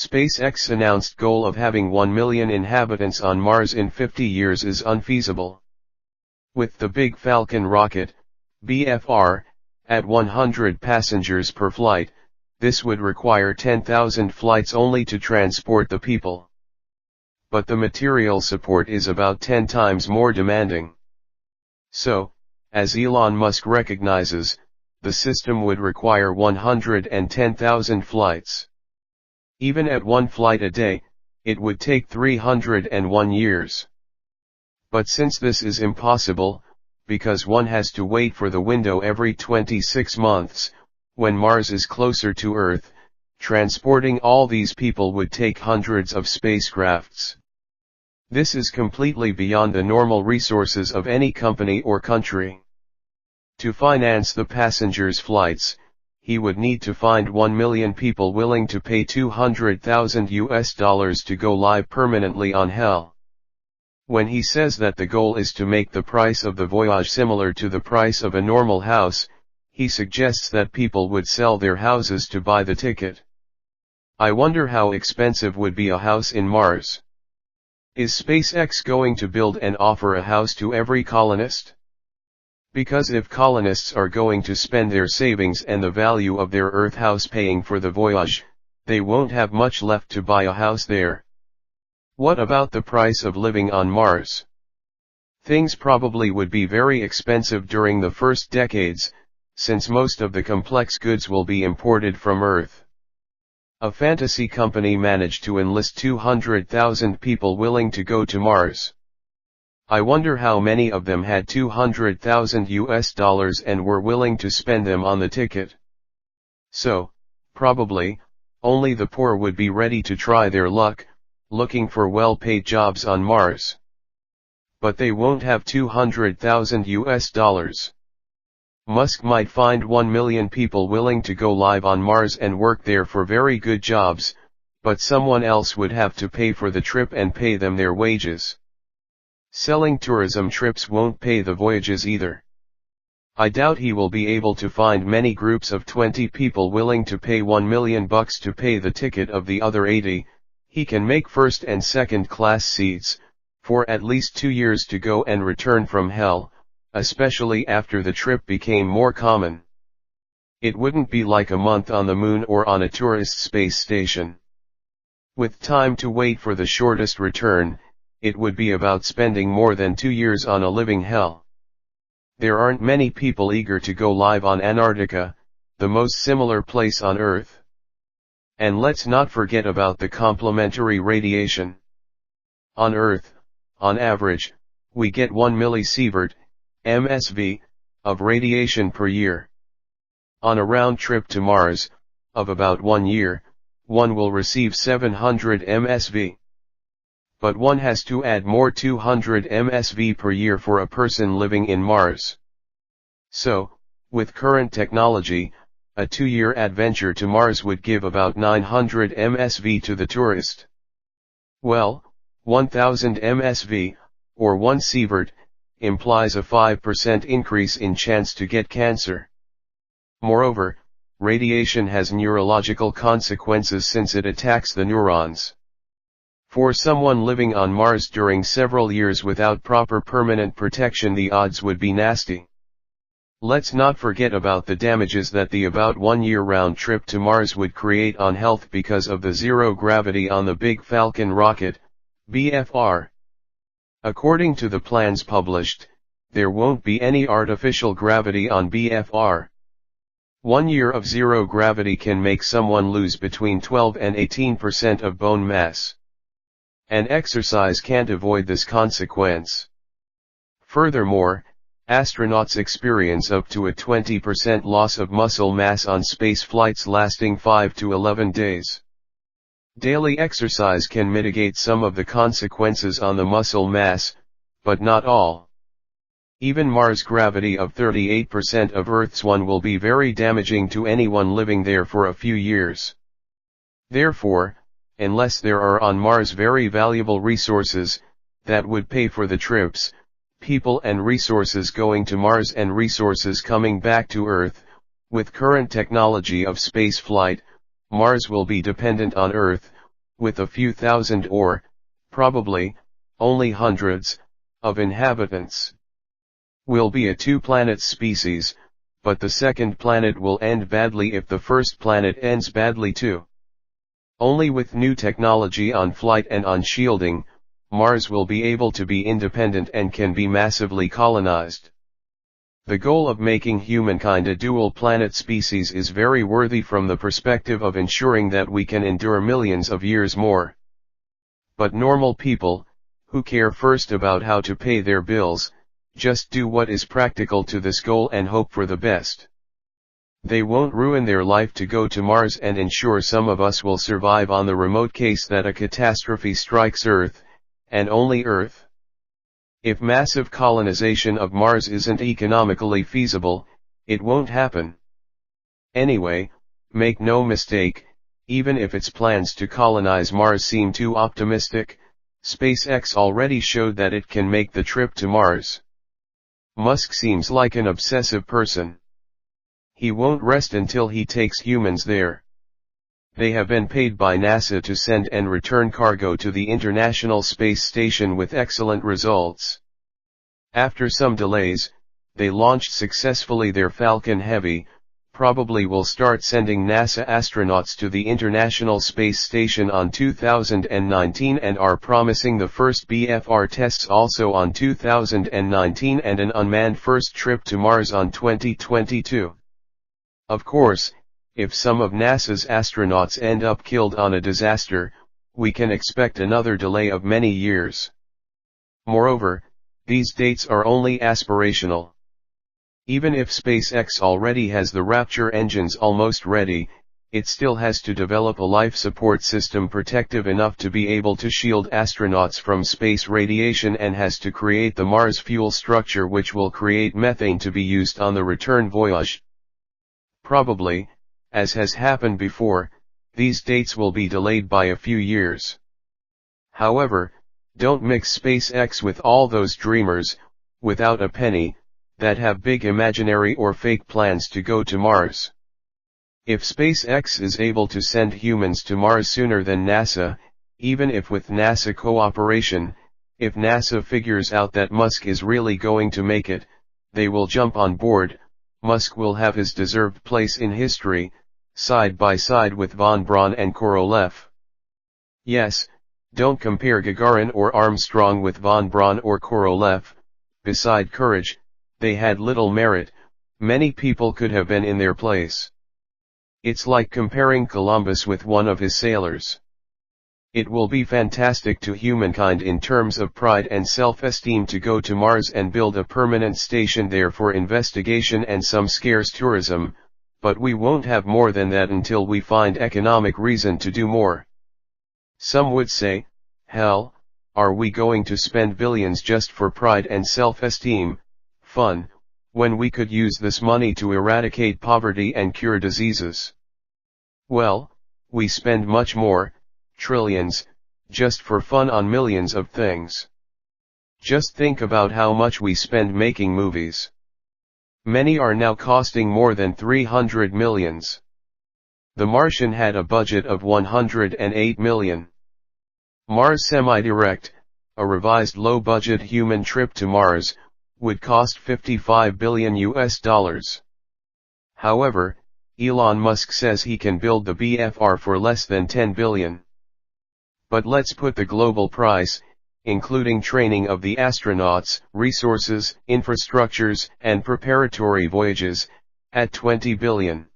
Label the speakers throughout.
Speaker 1: SpaceX's announced goal of having 1 million inhabitants on Mars in 50 years is unfeasible. With the big Falcon rocket, BFR, at 100 passengers per flight, this would require 10,000 flights only to transport the people. But the material support is about 10 times more demanding. So, as Elon Musk recognizes, the system would require 110,000 flights. Even at one flight a day, it would take 301 years. But since this is impossible, because one has to wait for the window every 26 months, when Mars is closer to Earth, transporting all these people would take hundreds of spacecrafts. This is completely beyond the normal resources of any company or country. To finance the passengers' flights, he would need to find 1 million people willing to pay $200,000 to go live permanently on Hell. When he says that the goal is to make the price of the voyage similar to the price of a normal house, he suggests that people would sell their houses to buy the ticket. I wonder how expensive would be a house in Mars. Is SpaceX going to build and offer a house to every colonist? Because if colonists are going to spend their savings and the value of their Earth house paying for the voyage, they won't have much left to buy a house there. What about the price of living on Mars? Things probably would be very expensive during the first decades, since most of the complex goods will be imported from Earth. A fantasy company managed to enlist 200,000 people willing to go to Mars. I wonder how many of them had $200,000 and were willing to spend them on the ticket. So, probably, only the poor would be ready to try their luck, looking for well-paid jobs on Mars. But they won't have $200,000. Musk might find 1 million people willing to go live on Mars and work there for very good jobs, but someone else would have to pay for the trip and pay them their wages. Selling tourism trips won't pay the voyages either. I doubt he will be able to find many groups of 20 people willing to pay $1 million to pay the ticket of the other 80. He can make first and second class seats, for at least 2 years to go and return from Hell, especially after the trip became more common. It wouldn't be like a month on the moon or on a tourist space station. With time to wait for the shortest return, it would be about spending more than 2 years on a living hell. There aren't many people eager to go live on Antarctica, the most similar place on Earth. And let's not forget about the complementary radiation. On Earth, on average, we get 1 millisievert, MSV, of radiation per year. On a round trip to Mars, of about 1 year, one will receive 700 MSV. But one has to add more 200 MSV per year for a person living in Mars. So, with current technology, a 2-year adventure to Mars would give about 900 MSV to the tourist. Well, 1000 MSV, or 1 sievert, implies a 5% increase in chance to get cancer. Moreover, radiation has neurological consequences since it attacks the neurons. For someone living on Mars during several years without proper permanent protection, the odds would be nasty. Let's not forget about the damages that the about 1 year round trip to Mars would create on health because of the zero gravity on the big Falcon rocket, BFR. According to the plans published, there won't be any artificial gravity on BFR. 1 year of zero gravity can make someone lose between 12 and 18% of bone mass. And exercise can't avoid this consequence. Furthermore, astronauts experience up to a 20% loss of muscle mass on space flights lasting 5 to 11 days. Daily exercise can mitigate some of the consequences on the muscle mass, but not all. Even Mars' gravity of 38% of Earth's one will be very damaging to anyone living there for a few years. Therefore, unless there are on Mars very valuable resources, that would pay for the trips, people and resources going to Mars and resources coming back to Earth, with current technology of spaceflight, Mars will be dependent on Earth, with a few thousand or, probably, only hundreds, of inhabitants. We'll be a two-planet species, but the second planet will end badly if the first planet ends badly too. Only with new technology on flight and on shielding, Mars will be able to be independent and can be massively colonized. The goal of making humankind a dual-planet species is very worthy from the perspective of ensuring that we can endure millions of years more. But normal people, who care first about how to pay their bills, just do what is practical to this goal and hope for the best. They won't ruin their life to go to Mars and ensure some of us will survive on the remote case that a catastrophe strikes Earth, and only Earth. If massive colonization of Mars isn't economically feasible, it won't happen. Anyway, make no mistake, even if its plans to colonize Mars seem too optimistic, SpaceX already showed that it can make the trip to Mars. Musk seems like an obsessive person. He won't rest until he takes humans there. They have been paid by NASA to send and return cargo to the International Space Station with excellent results. After some delays, they launched successfully their Falcon Heavy, probably will start sending NASA astronauts to the International Space Station on 2019 and are promising the first BFR tests also on 2019 and an unmanned first trip to Mars on 2022. Of course, if some of NASA's astronauts end up killed on a disaster, we can expect another delay of many years. Moreover, these dates are only aspirational. Even if SpaceX already has the Rapture engines almost ready, it still has to develop a life support system protective enough to be able to shield astronauts from space radiation and has to create the Mars fuel structure which will create methane to be used on the return voyage. Probably, as has happened before, these dates will be delayed by a few years. However, don't mix SpaceX with all those dreamers, without a penny, that have big imaginary or fake plans to go to Mars. If SpaceX is able to send humans to Mars sooner than NASA, even if with NASA cooperation, if NASA figures out that Musk is really going to make it, they will jump on board. Musk will have his deserved place in history, side by side with von Braun and Korolev. Yes, don't compare Gagarin or Armstrong with von Braun or Korolev. Beside courage, they had little merit. Many people could have been in their place. It's like comparing Columbus with one of his sailors. It will be fantastic to humankind in terms of pride and self-esteem to go to Mars and build a permanent station there for investigation and some scarce tourism, but we won't have more than that until we find economic reason to do more. Some would say, hell, are we going to spend billions just for pride and self-esteem, fun, when we could use this money to eradicate poverty and cure diseases? Well, we spend much more, trillions, just for fun on millions of things. Just think about how much we spend making movies. Many are now costing more than 300 millions. The Martian had a budget of 108 million. Mars Semi-Direct, a revised low-budget human trip to Mars, would cost $55 billion. However, Elon Musk says he can build the BFR for less than 10 billion. But let's put the global price, including training of the astronauts, resources, infrastructures, and preparatory voyages, at 20 billion.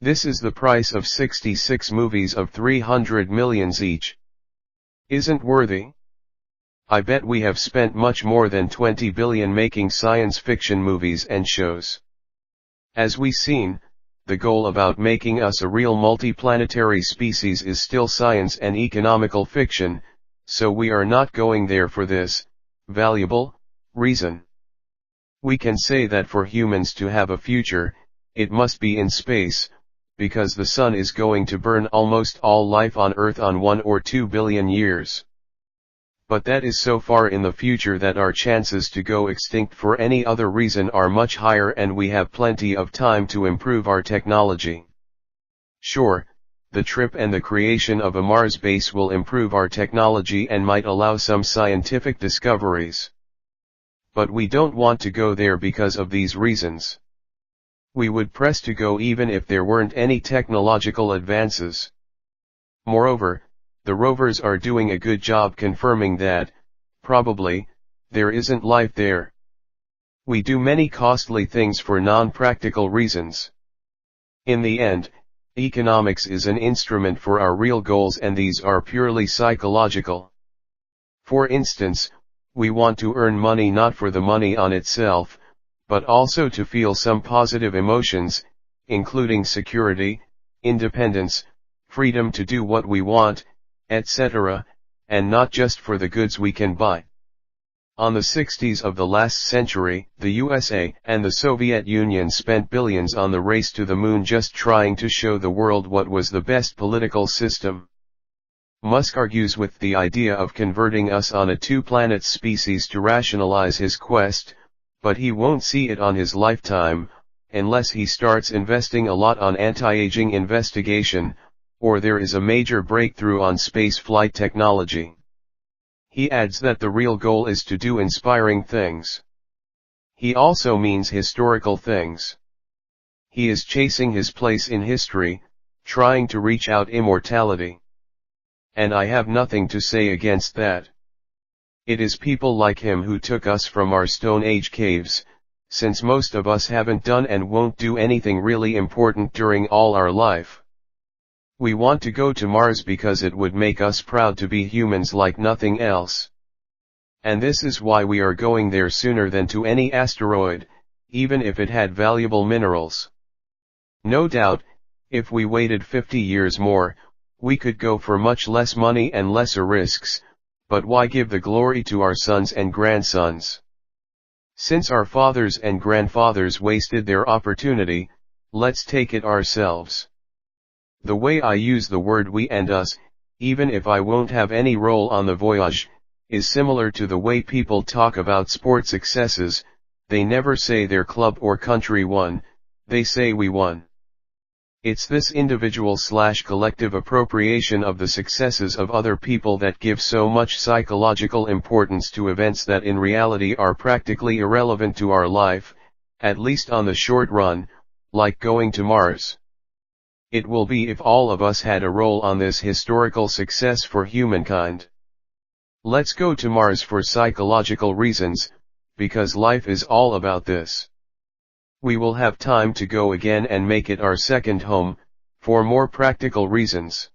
Speaker 1: This is the price of 66 movies of 300 millions each. Isn't worthy? I bet we have spent much more than 20 billion making science fiction movies and shows. As we've seen, the goal about making us a real multiplanetary species is still science and economical fiction, so we are not going there for this valuable reason. We can say that for humans to have a future, it must be in space, because the sun is going to burn almost all life on Earth on 1 or 2 billion years. But that is so far in the future that our chances to go extinct for any other reason are much higher and we have plenty of time to improve our technology. Sure, the trip and the creation of a Mars base will improve our technology and might allow some scientific discoveries. But we don't want to go there because of these reasons. We would press to go even if there weren't any technological advances. Moreover, the rovers are doing a good job confirming that, probably, there isn't life there. We do many costly things for non-practical reasons. In the end, economics is an instrument for our real goals, and these are purely psychological. For instance, we want to earn money not for the money on itself, but also to feel some positive emotions, including security, independence, freedom to do what we want, etc., and not just for the goods we can buy. On the 60s of the last century, the USA and the Soviet Union spent billions on the race to the moon, just trying to show the world what was the best political system. Musk argues with the idea of converting us on a two-planet species to rationalize his quest, but he won't see it on his lifetime, unless he starts investing a lot on anti-aging investigation, or there is a major breakthrough on space flight technology. He adds that the real goal is to do inspiring things. He also means historical things. He is chasing his place in history, trying to reach out immortality. And I have nothing to say against that. It is people like him who took us from our Stone Age caves, since most of us haven't done and won't do anything really important during all our life. We want to go to Mars because it would make us proud to be humans like nothing else. And this is why we are going there sooner than to any asteroid, even if it had valuable minerals. No doubt, if we waited 50 years more, we could go for much less money and lesser risks, but why give the glory to our sons and grandsons? Since our fathers and grandfathers wasted their opportunity, let's take it ourselves. The way I use the word we and us, even if I won't have any role on the voyage, is similar to the way people talk about sport successes. They never say their club or country won, they say we won. It's this individual/collective appropriation of the successes of other people that gives so much psychological importance to events that in reality are practically irrelevant to our life, at least on the short run, like going to Mars. It will be if all of us had a role on this historical success for humankind. Let's go to Mars for psychological reasons, because life is all about this. We will have time to go again and make it our second home, for more practical reasons.